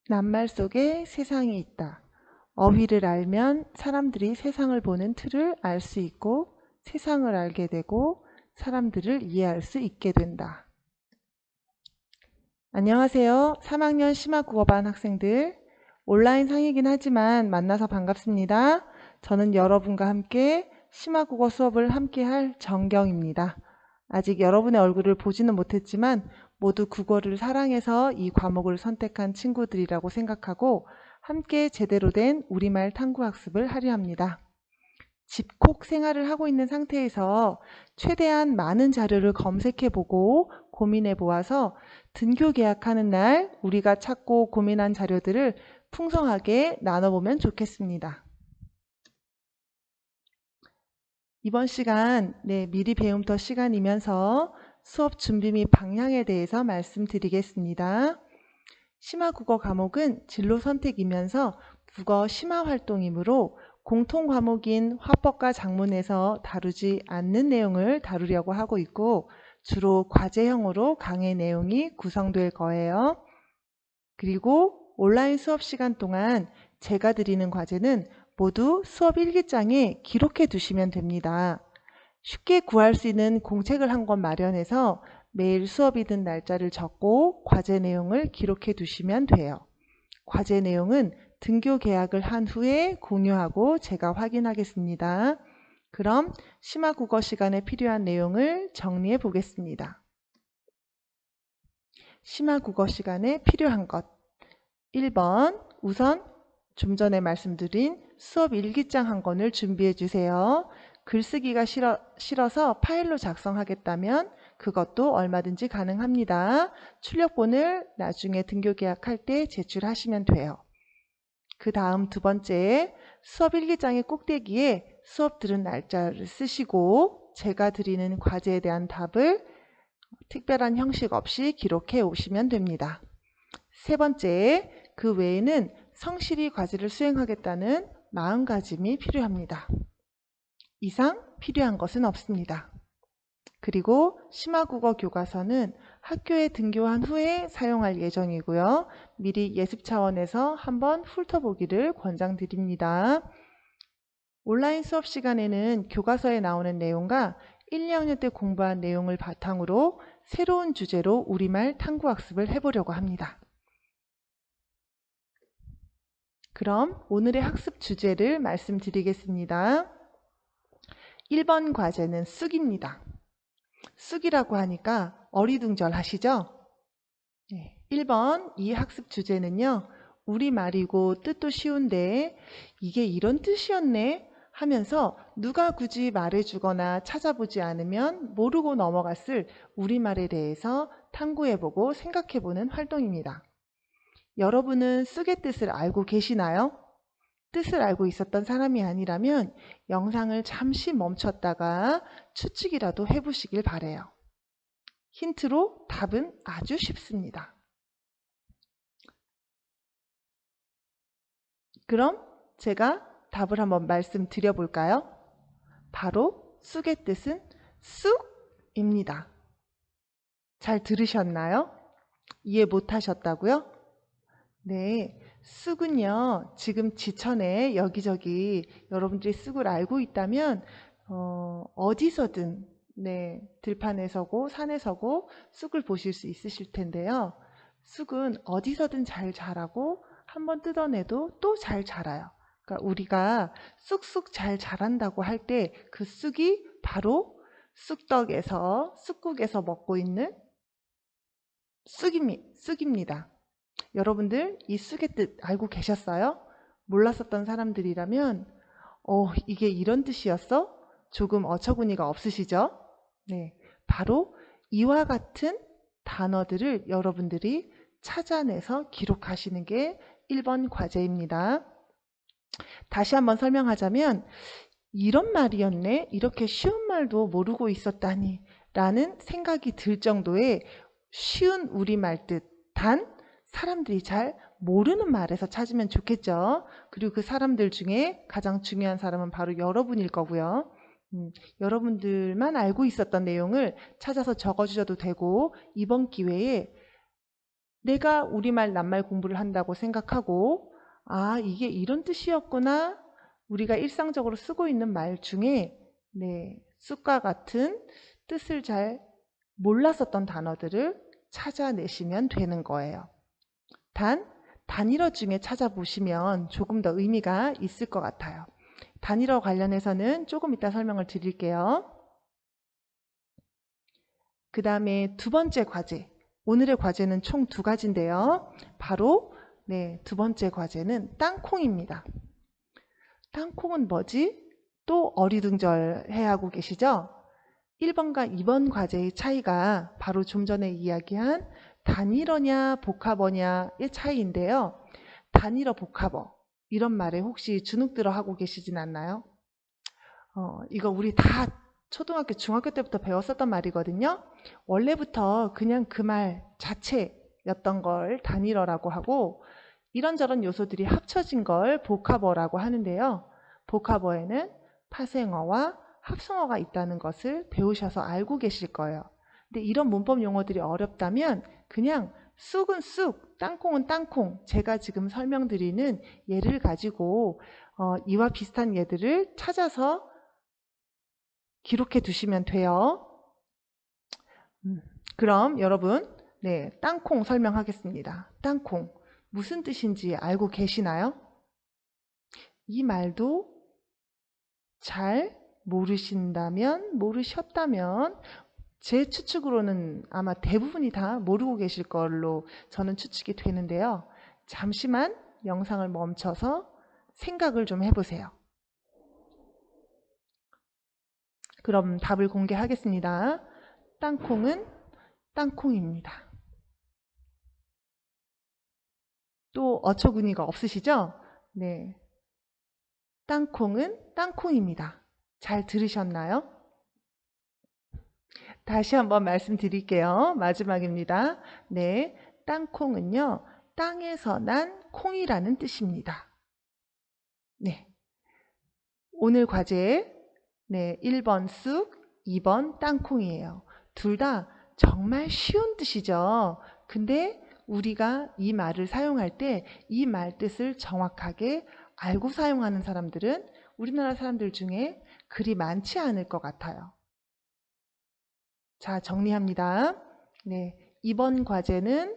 낱말 속에 세상이 있다. 어휘를 알면 사람들이 세상을 보는 틀을 알 수 있고 세상을 알게 되고 사람들을 이해할 수 있게 된다. 안녕하세요. 3학년 심화국어반 학생들. 온라인 상이긴 하지만 만나서 반갑습니다. 저는 여러분과 함께 심화국어 수업을 함께 할 정경입니다. 아직 여러분의 얼굴을 보지는 못했지만 모두 국어를 사랑해서 이 과목을 선택한 친구들이라고 생각하고 함께 제대로 된 우리말 탐구 학습을 하려 합니다. 집콕 생활을 하고 있는 상태에서 최대한 많은 자료를 검색해보고 고민해보아서 등교 계약하는 날 우리가 찾고 고민한 자료들을 풍성하게 나눠보면 좋겠습니다. 이번 시간 미리 배움터 시간이면서 수업 준비 및 방향에 대해서 말씀드리겠습니다. 심화국어 과목은 진로 선택이면서 국어 심화 활동이므로 공통 과목인 화법과 작문에서 다루지 않는 내용을 다루려고 하고 있고 주로 과제형으로 강의 내용이 구성될 거예요. 그리고 온라인 수업 시간 동안 제가 드리는 과제는 모두 수업 일기장에 기록해 두시면 됩니다. 쉽게 구할 수 있는 공책을 한 권 마련해서 매일 수업이든 날짜를 적고 과제 내용을 기록해 두시면 돼요. 과제 내용은 등교 계약을 한 후에 공유하고 제가 확인하겠습니다. 그럼 심화국어 시간에 필요한 내용을 정리해 보겠습니다. 심화국어 시간에 필요한 것 1번 우선 좀 전에 말씀드린 수업 일기장 한 권을 준비해 주세요. 글쓰기가 싫어서 파일로 작성하겠다면 그것도 얼마든지 가능합니다. 출력본을 나중에 등교 계약할 때 제출하시면 돼요. 그 다음 두 번째, 수업 일기장의 꼭대기에 수업 들은 날짜를 쓰시고 제가 드리는 과제에 대한 답을 특별한 형식 없이 기록해 오시면 됩니다. 세 번째, 그 외에는 성실히 과제를 수행하겠다는 마음가짐이 필요합니다. 이상 필요한 것은 없습니다. 그리고 심화국어 교과서는 학교에 등교한 후에 사용할 예정이고요. 미리 예습 차원에서 한번 훑어보기를 권장드립니다. 온라인 수업 시간에는 교과서에 나오는 내용과 1, 2학년 때 공부한 내용을 바탕으로 새로운 주제로 우리말 탐구학습을 해보려고 합니다. 그럼 오늘의 학습 주제를 말씀드리겠습니다. 1번 과제는 쑥입니다. 쑥이라고 하니까 어리둥절하시죠? 1번 이 학습 주제는요. 우리말이고 뜻도 쉬운데 이게 이런 뜻이었네 하면서 누가 굳이 말해주거나 찾아보지 않으면 모르고 넘어갔을 우리말에 대해서 탐구해보고 생각해보는 활동입니다. 여러분은 쑥의 뜻을 알고 계시나요? 뜻을 알고 있었던 사람이 아니라면 영상을 잠시 멈췄다가 추측이라도 해보시길 바래요. 힌트로 답은 아주 쉽습니다. 그럼 제가 답을 한번 말씀드려 볼까요? 바로 쑥의 뜻은 쑥입니다. 잘 들으셨나요? 이해 못하셨다고요? 네, 쑥은요. 지금 지천에 여기저기 여러분들이 쑥을 알고 있다면 어디서든 들판에 서고 산에 서고 쑥을 보실 수 있으실 텐데요. 쑥은 어디서든 잘 자라고 한번 뜯어내도 또 잘 자라요. 그러니까 우리가 쑥쑥 잘 자란다고 할 때 그 쑥이 바로 쑥떡에서 쑥국에서 먹고 있는 쑥입니다. 여러분들 이 쑥의 뜻 알고 계셨어요? 몰랐었던 사람들이라면 이게 이런 뜻이었어? 조금 어처구니가 없으시죠? 네, 바로 이와 같은 단어들을 여러분들이 찾아내서 기록하시는 게 1번 과제입니다. 다시 한번 설명하자면 이런 말이었네? 이렇게 쉬운 말도 모르고 있었다니 라는 생각이 들 정도의 쉬운 우리말 뜻, 단 사람들이 잘 모르는 말에서 찾으면 좋겠죠. 그리고 그 사람들 중에 가장 중요한 사람은 바로 여러분일 거고요. 여러분들만 알고 있었던 내용을 찾아서 적어주셔도 되고 이번 기회에 내가 우리말 낱말 공부를 한다고 생각하고 아, 이게 이런 뜻이었구나. 우리가 일상적으로 쓰고 있는 말 중에 쑥과 같은 뜻을 잘 몰랐었던 단어들을 찾아내시면 되는 거예요. 단일어 중에 찾아보시면 조금 더 의미가 있을 것 같아요. 단일어 관련해서는 조금 이따 설명을 드릴게요. 그 다음에 두 번째 과제. 오늘의 과제는 총 2가지인데요. 바로 두 번째 과제는 땅콩입니다. 땅콩은 뭐지? 또 어리둥절해하고 계시죠? 1번과 2번 과제의 차이가 바로 좀 전에 이야기한 단일어냐 복합어냐의 차이인데요. 단일어 복합어 이런 말에 혹시 주눅들어 하고 계시진 않나요? 이거 우리 다 초등학교, 중학교 때부터 배웠었던 말이거든요. 원래부터 그냥 그 말 자체였던 걸 단일어라고 하고 이런저런 요소들이 합쳐진 걸 복합어라고 하는데요. 복합어에는 파생어와 합성어가 있다는 것을 배우셔서 알고 계실 거예요. 근데 이런 문법 용어들이 어렵다면 그냥 쑥은 쑥, 땅콩은 땅콩, 제가 지금 설명드리는 예를 가지고 이와 비슷한 예들을 찾아서 기록해 두시면 돼요. 그럼 여러분, 땅콩 설명하겠습니다. 땅콩, 무슨 뜻인지 알고 계시나요? 이 말도 잘 모르셨다면 제 추측으로는 아마 대부분이 다 모르고 계실 걸로 저는 추측이 되는데요. 잠시만 영상을 멈춰서 생각을 좀 해보세요. 그럼 답을 공개하겠습니다. 땅콩은 땅콩입니다. 또 어처구니가 없으시죠? 네. 땅콩은 땅콩입니다. 잘 들으셨나요? 다시 한번 말씀드릴게요. 마지막입니다. 땅콩은요, 땅에서 난 콩이라는 뜻입니다. 오늘 과제 1번 쑥, 2번 땅콩이에요. 둘 다 정말 쉬운 뜻이죠. 근데 우리가 이 말을 사용할 때 이 말 뜻을 정확하게 알고 사용하는 사람들은 우리나라 사람들 중에 그리 많지 않을 것 같아요. 자, 정리합니다. 이번 과제는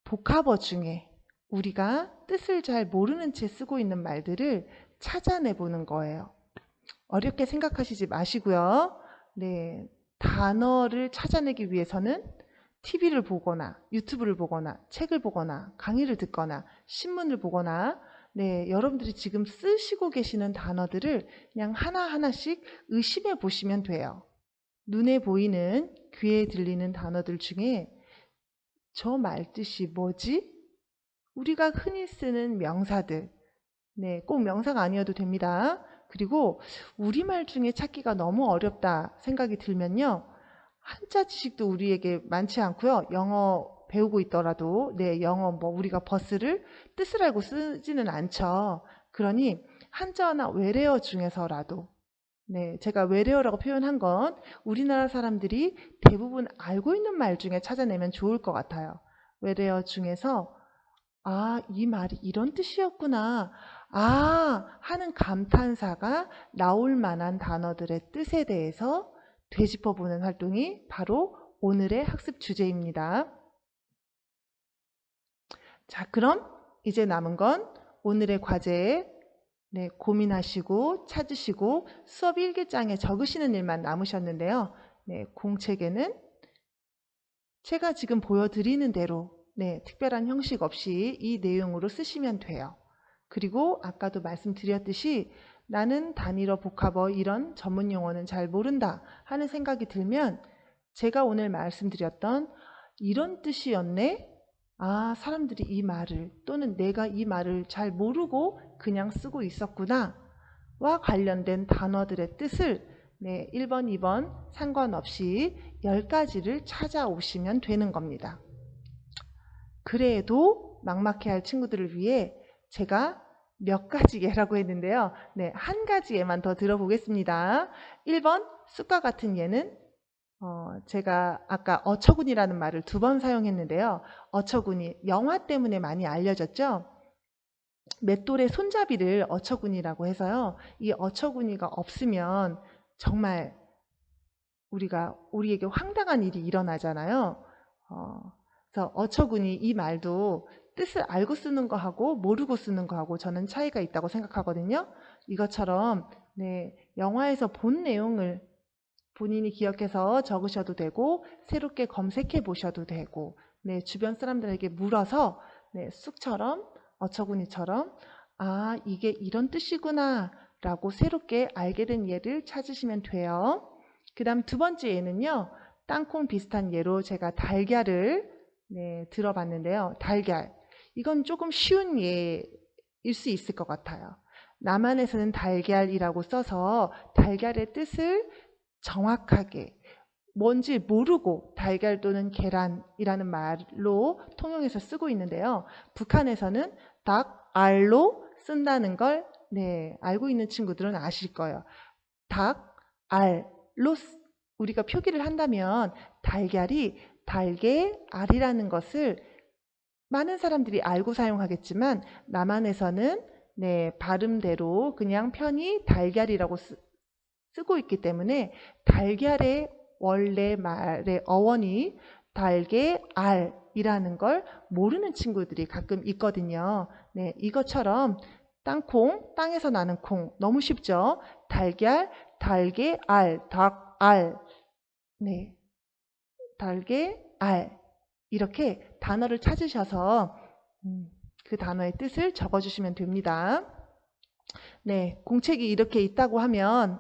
복합어 중에 우리가 뜻을 잘 모르는 채 쓰고 있는 말들을 찾아내보는 거예요. 어렵게 생각하시지 마시고요. 단어를 찾아내기 위해서는 TV를 보거나 유튜브를 보거나 책을 보거나 강의를 듣거나 신문을 보거나 여러분들이 지금 쓰시고 계시는 단어들을 그냥 하나하나씩 의심해 보시면 돼요. 눈에 보이는, 귀에 들리는 단어들 중에 저 말뜻이 뭐지? 우리가 흔히 쓰는 명사들, 꼭 명사가 아니어도 됩니다. 그리고 우리말 중에 찾기가 너무 어렵다 생각이 들면요. 한자 지식도 우리에게 많지 않고요. 영어 배우고 있더라도 영어 우리가 버스를 뜻을 알고 쓰지는 않죠. 그러니 한자어나 외래어 중에서라도 제가 외래어라고 표현한 건 우리나라 사람들이 대부분 알고 있는 말 중에 찾아내면 좋을 것 같아요. 외래어 중에서 아, 이 말이 이런 뜻이었구나. 하는 감탄사가 나올 만한 단어들의 뜻에 대해서 되짚어보는 활동이 바로 오늘의 학습 주제입니다. 자, 그럼 이제 남은 건 오늘의 과제에 고민하시고 찾으시고 수업 일기장에 적으시는 일만 남으셨는데요. 공책에는 제가 지금 보여드리는 대로 특별한 형식 없이 이 내용으로 쓰시면 돼요. 그리고 아까도 말씀드렸듯이 나는 단일어, 복합어 이런 전문 용어는 잘 모른다 하는 생각이 들면 제가 오늘 말씀드렸던 이런 뜻이었네? 사람들이 이 말을 또는 내가 이 말을 잘 모르고 그냥 쓰고 있었구나 와 관련된 단어들의 뜻을 1번, 2번 상관없이 10가지를 찾아오시면 되는 겁니다. 그래도 막막해할 친구들을 위해 제가 몇 가지 예라고 했는데요. 한 가지 예만 더 들어보겠습니다. 1번 쑥과 같은 예는 제가 아까 어처구니라는 말을 2번 사용했는데요. 어처구니, 영화 때문에 많이 알려졌죠? 맷돌의 손잡이를 어처구니라고 해서요. 이 어처구니가 없으면 정말 우리에게 황당한 일이 일어나잖아요. 그래서 어처구니 이 말도 뜻을 알고 쓰는 거하고 모르고 쓰는 거하고 저는 차이가 있다고 생각하거든요. 이것처럼 영화에서 본 내용을 본인이 기억해서 적으셔도 되고 새롭게 검색해 보셔도 되고 주변 사람들에게 물어서 쑥처럼 어처구니처럼 아 이게 이런 뜻이구나 라고 새롭게 알게 된 예를 찾으시면 돼요. 그 다음 2번째 예는요. 땅콩 비슷한 예로 제가 달걀을 들어봤는데요. 달걀. 이건 조금 쉬운 예일 수 있을 것 같아요. 남한에서는 달걀이라고 써서 달걀의 뜻을 정확하게 뭔지 모르고 달걀 또는 계란이라는 말로 통용해서 쓰고 있는데요. 북한에서는 닭, 알로 쓴다는 걸 알고 있는 친구들은 아실 거예요. 닭, 알로 우리가 표기를 한다면 달걀이 달게, 알이라는 것을 많은 사람들이 알고 사용하겠지만 남한에서는 발음대로 그냥 편히 달걀이라고 쓰고 있기 때문에 달걀의 원래 말의 어원이 달게, 알이라는 걸 모르는 친구들이 가끔 있거든요. 이것처럼 땅콩, 땅에서 나는 콩. 너무 쉽죠? 달걀, 달게, 알, 닭, 알. 달게, 알. 이렇게 단어를 찾으셔서 그 단어의 뜻을 적어주시면 됩니다. 공책이 이렇게 있다고 하면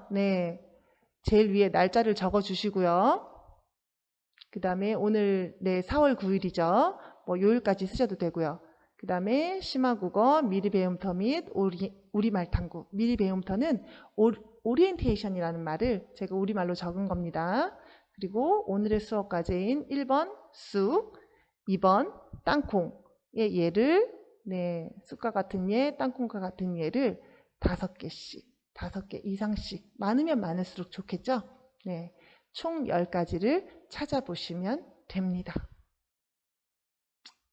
제일 위에 날짜를 적어주시고요. 그 다음에 오늘 4월 9일이죠. 요일까지 쓰셔도 되고요. 그 다음에 심화국어, 미리 배움터 및 우리말 탐구. 미리 배움터는 오리엔테이션이라는 말을 제가 우리말로 적은 겁니다. 그리고 오늘의 수업 과제인 1번 쑥, 2번 땅콩의 예를 쑥과 같은 예, 땅콩과 같은 예를 5개씩, 5개 이상씩 많으면 많을수록 좋겠죠? 총 10가지를 찾아보시면 됩니다.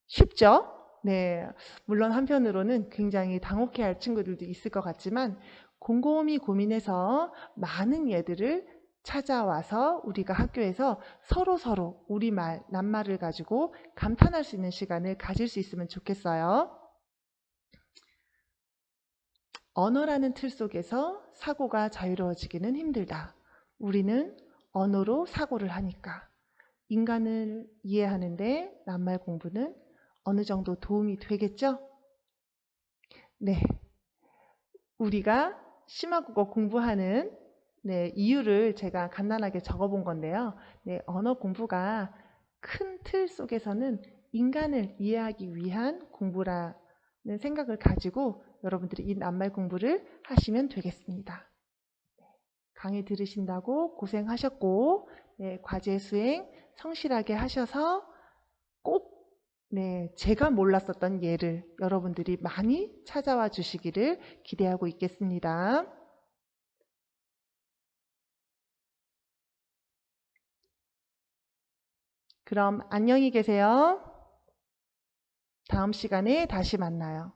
쉽죠? 물론 한편으로는 굉장히 당혹해할 친구들도 있을 것 같지만 곰곰이 고민해서 많은 예들을 찾아와서 우리가 학교에서 서로 우리말, 낱말을 가지고 감탄할 수 있는 시간을 가질 수 있으면 좋겠어요. 언어라는 틀 속에서 사고가 자유로워지기는 힘들다. 우리는 언어로 사고를 하니까. 인간을 이해하는데 낱말 공부는 어느 정도 도움이 되겠죠? 우리가 심화국어 공부하는 이유를 제가 간단하게 적어본 건데요. 언어 공부가 큰 틀 속에서는 인간을 이해하기 위한 공부라는 생각을 가지고 여러분들이 이 낱말 공부를 하시면 되겠습니다. 강의 들으신다고 고생하셨고 과제 수행 성실하게 하셔서 꼭 제가 몰랐었던 예를 여러분들이 많이 찾아와 주시기를 기대하고 있겠습니다. 그럼 안녕히 계세요. 다음 시간에 다시 만나요.